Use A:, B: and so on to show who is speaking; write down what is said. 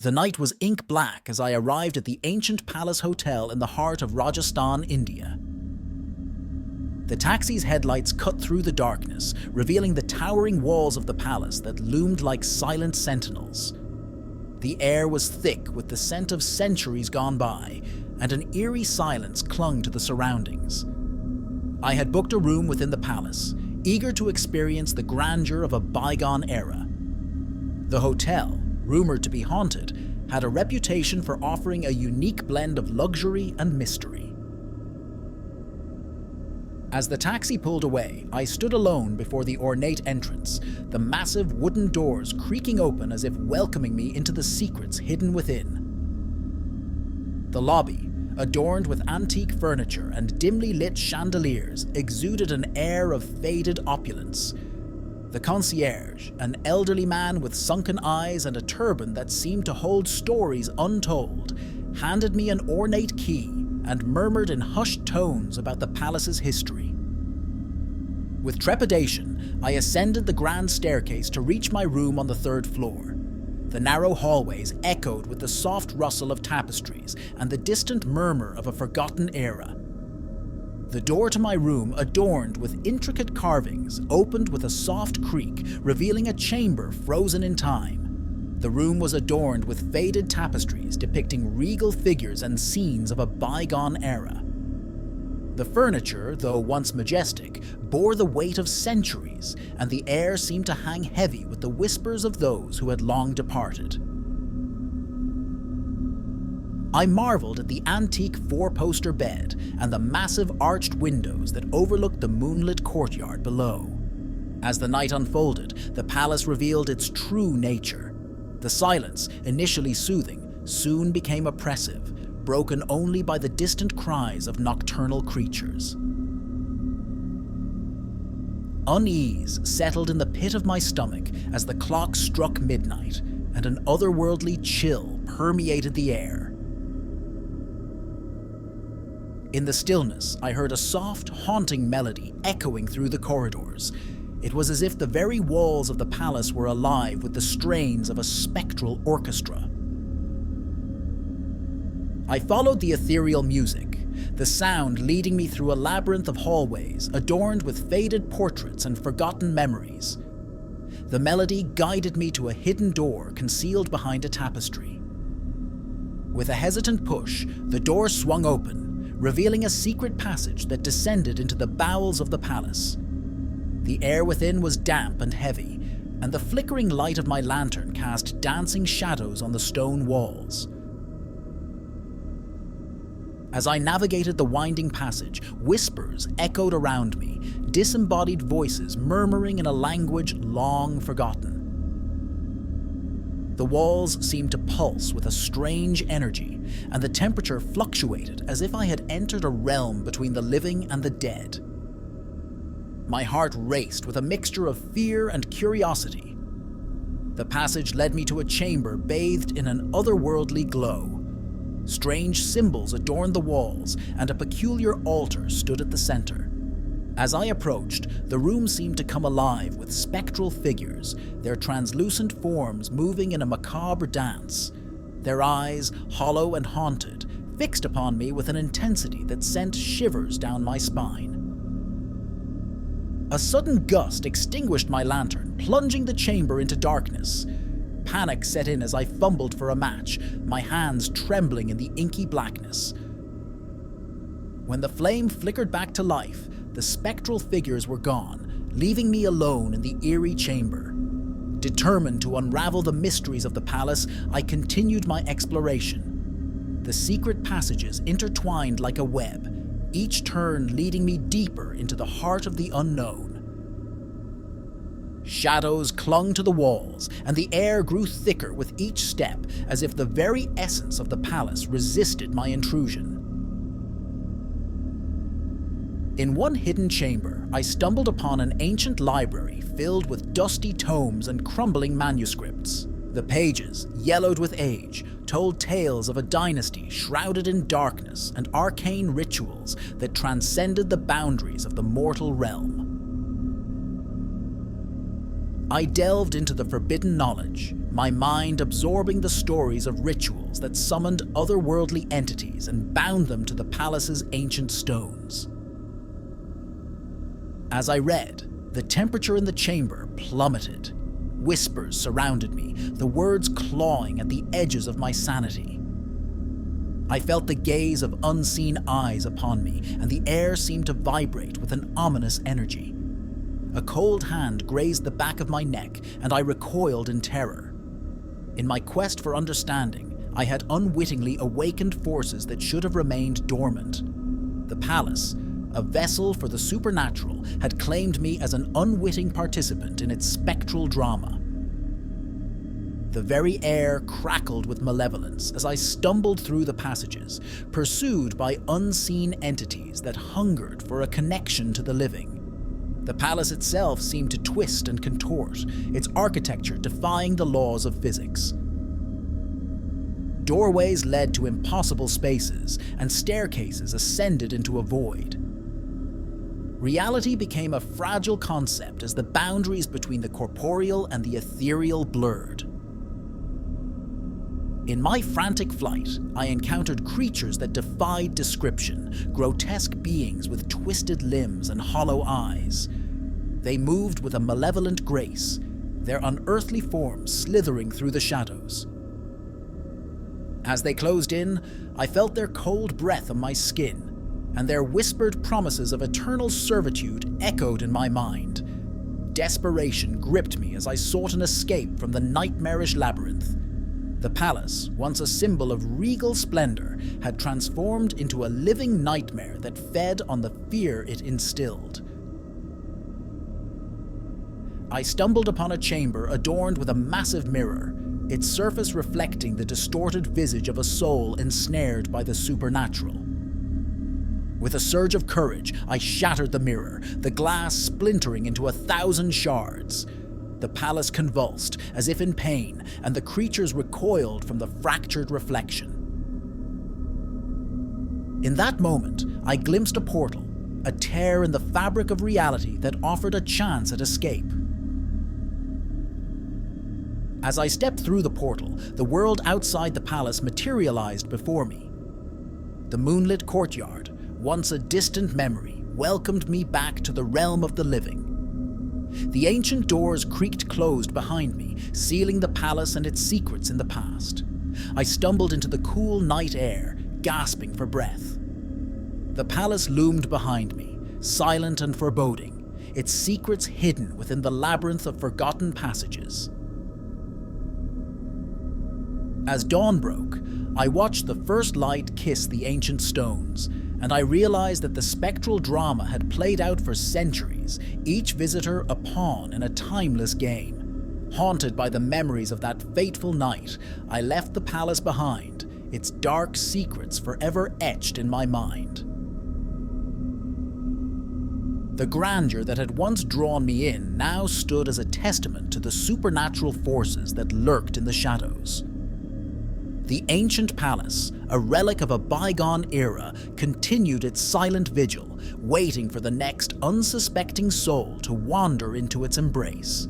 A: The night was ink black as I arrived at the ancient palace hotel in the heart of Rajasthan, India. The taxi's headlights cut through the darkness, revealing the towering walls of the palace that loomed like silent sentinels. The air was thick with the scent of centuries gone by, and an eerie silence clung to the surroundings. I had booked a room within the palace, eager to experience the grandeur of a bygone era. The hotel, rumored to be haunted, had a reputation for offering a unique blend of luxury and mystery. As the taxi pulled away, I stood alone before the ornate entrance, the massive wooden doors creaking open as if welcoming me into the secrets hidden within. The lobby, adorned with antique furniture and dimly lit chandeliers, exuded an air of faded opulence. The concierge, an elderly man with sunken eyes and a turban that seemed to hold stories untold, handed me an ornate key and murmured in hushed tones about the palace's history. With trepidation, I ascended the grand staircase to reach my room on the third floor. The narrow hallways echoed with the soft rustle of tapestries and the distant murmur of a forgotten era. The door to my room, adorned with intricate carvings, opened with a soft creak, revealing a chamber frozen in time. The room was adorned with faded tapestries depicting regal figures and scenes of a bygone era. The furniture, though once majestic, bore the weight of centuries, and the air seemed to hang heavy with the whispers of those who had long departed. I marveled at the antique four-poster bed and the massive arched windows that overlooked the moonlit courtyard below. As the night unfolded, the palace revealed its true nature. The silence, initially soothing, soon became oppressive, broken only by the distant cries of nocturnal creatures. Unease settled in the pit of my stomach as the clock struck midnight, and an otherworldly chill permeated the air. In the stillness, I heard a soft, haunting melody echoing through the corridors. It was as if the very walls of the palace were alive with the strains of a spectral orchestra. I followed the ethereal music, the sound leading me through a labyrinth of hallways adorned with faded portraits and forgotten memories. The melody guided me to a hidden door concealed behind a tapestry. With a hesitant push, the door swung open, revealing a secret passage that descended into the bowels of the palace. The air within was damp and heavy, and the flickering light of my lantern cast dancing shadows on the stone walls. As I navigated the winding passage, whispers echoed around me, disembodied voices murmuring in a language long forgotten. The walls seemed to pulse with a strange energy, and the temperature fluctuated as if I had entered a realm between the living and the dead. My heart raced with a mixture of fear and curiosity. The passage led me to a chamber bathed in an otherworldly glow. Strange symbols adorned the walls, and a peculiar altar stood at the center. As I approached, the room seemed to come alive with spectral figures, their translucent forms moving in a macabre dance. Their eyes, hollow and haunted, fixed upon me with an intensity that sent shivers down my spine. A sudden gust extinguished my lantern, plunging the chamber into darkness. Panic set in as I fumbled for a match, my hands trembling in the inky blackness. When the flame flickered back to life, the spectral figures were gone, leaving me alone in the eerie chamber. Determined to unravel the mysteries of the palace, I continued my exploration. The secret passages intertwined like a web, each turn leading me deeper into the heart of the unknown. Shadows clung to the walls, and the air grew thicker with each step, as if the very essence of the palace resisted my intrusion. In one hidden chamber, I stumbled upon an ancient library filled with dusty tomes and crumbling manuscripts. The pages, yellowed with age, told tales of a dynasty shrouded in darkness and arcane rituals that transcended the boundaries of the mortal realm. I delved into the forbidden knowledge, my mind absorbing the stories of rituals that summoned otherworldly entities and bound them to the palace's ancient stones. As I read, the temperature in the chamber plummeted. Whispers surrounded me, the words clawing at the edges of my sanity. I felt the gaze of unseen eyes upon me, and the air seemed to vibrate with an ominous energy. A cold hand grazed the back of my neck, and I recoiled in terror. In my quest for understanding, I had unwittingly awakened forces that should have remained dormant. The palace, a vessel for the supernatural, had claimed me as an unwitting participant in its spectral drama. The very air crackled with malevolence as I stumbled through the passages, pursued by unseen entities that hungered for a connection to the living. The palace itself seemed to twist and contort, its architecture defying the laws of physics. Doorways led to impossible spaces, and staircases ascended into a void. Reality became a fragile concept as the boundaries between the corporeal and the ethereal blurred. In my frantic flight, I encountered creatures that defied description, grotesque beings with twisted limbs and hollow eyes. They moved with a malevolent grace, their unearthly forms slithering through the shadows. As they closed in, I felt their cold breath on my skin, and their whispered promises of eternal servitude echoed in my mind. Desperation gripped me as I sought an escape from the nightmarish labyrinth. The palace, once a symbol of regal splendor, had transformed into a living nightmare that fed on the fear it instilled. I stumbled upon a chamber adorned with a massive mirror, its surface reflecting the distorted visage of a soul ensnared by the supernatural. With a surge of courage, I shattered the mirror, the glass splintering into 1,000 shards. The palace convulsed, as if in pain, and the creatures recoiled from the fractured reflection. In that moment, I glimpsed a portal, a tear in the fabric of reality that offered a chance at escape. As I stepped through the portal, the world outside the palace materialized before me. The moonlit courtyard, once a distant memory, welcomed me back to the realm of the living. The ancient doors creaked closed behind me, sealing the palace and its secrets in the past. I stumbled into the cool night air, gasping for breath. The palace loomed behind me, silent and foreboding, its secrets hidden within the labyrinth of forgotten passages. As dawn broke, I watched the first light kiss the ancient stones, and I realized that the spectral drama had played out for centuries, each visitor a pawn in a timeless game. Haunted by the memories of that fateful night, I left the palace behind, its dark secrets forever etched in my mind. The grandeur that had once drawn me in now stood as a testament to the supernatural forces that lurked in the shadows. The ancient palace, a relic of a bygone era, continued its silent vigil, waiting for the next unsuspecting soul to wander into its embrace.